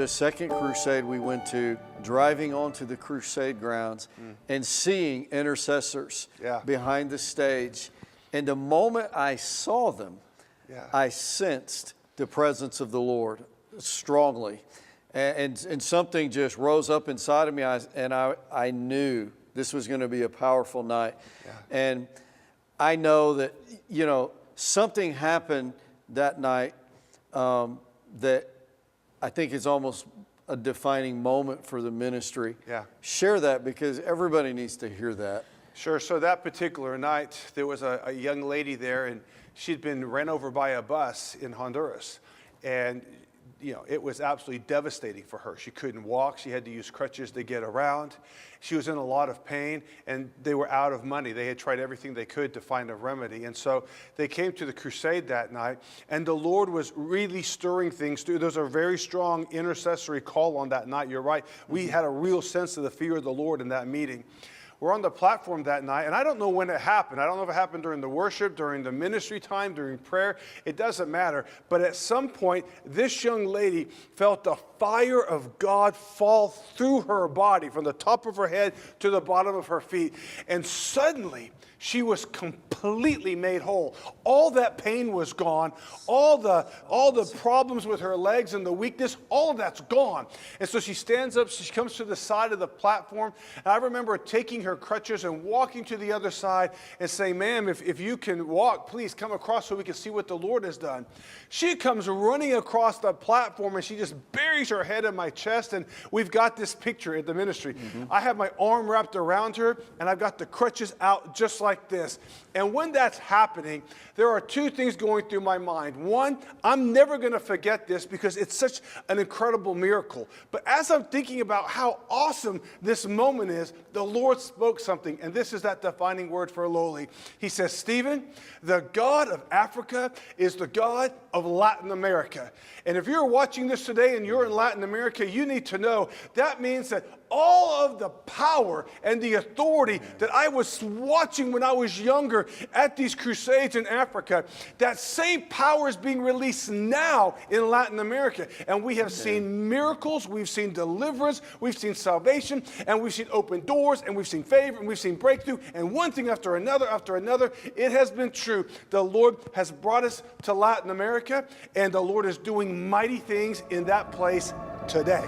the second crusade we went to, driving onto the crusade grounds and seeing intercessors behind the stage. And the moment I saw them, I sensed the presence of the Lord strongly. And something just rose up inside of me, and I knew this was going to be a powerful night. And I know that, something happened that night that I think is almost a defining moment for the ministry. Share that, because everybody needs to hear that. Sure. So that particular night, there was a young lady there, and she'd been ran over by a bus in Honduras. And it was absolutely devastating for her. She couldn't walk. She had to use crutches to get around. She was in a lot of pain, and they were out of money. They had tried everything they could to find a remedy. And so they came to the crusade that night, and the Lord was really stirring things through. There was a very strong intercessory call on that night. You're right. We had a real sense of the fear of the Lord in that meeting. We're on the platform that night, and I don't know when it happened. I don't know if it happened during the worship, during the ministry time, during prayer. It doesn't matter. But at some point, this young lady felt the fire of God fall through her body, from the top of her head to the bottom of her feet. And suddenly, she was completely made whole. All that pain was gone. All the problems with her legs and the weakness, all of that's gone. And so she stands up, she comes to the side of the platform. And I remember taking her crutches and walking to the other side and saying, "Ma'am, if you can walk, please come across so we can see what the Lord has done." She comes running across the platform, and she just buries her head in my chest. And we've got this picture at the ministry. I have my arm wrapped around her, and I've got the crutches out just like this. And when that's happening, there are two things going through my mind. One, I'm never going to forget this because it's such an incredible miracle. But as I'm thinking about how awesome this moment is, the Lord spoke something, and this is that defining word for lowly. He says, "Stephen, the God of Africa is the God of Latin America." And if you're watching this today and you're in Latin America, you need to know that means that all of the power and the authority that I was watching when I was younger at these crusades in Africa, that same power is being released now in Latin America. And we have seen miracles, we've seen deliverance, we've seen salvation, and we've seen open doors, and we've seen favor, and we've seen breakthrough, and one thing after another, it has been true. The Lord has brought us to Latin America, and the Lord is doing mighty things in that place today.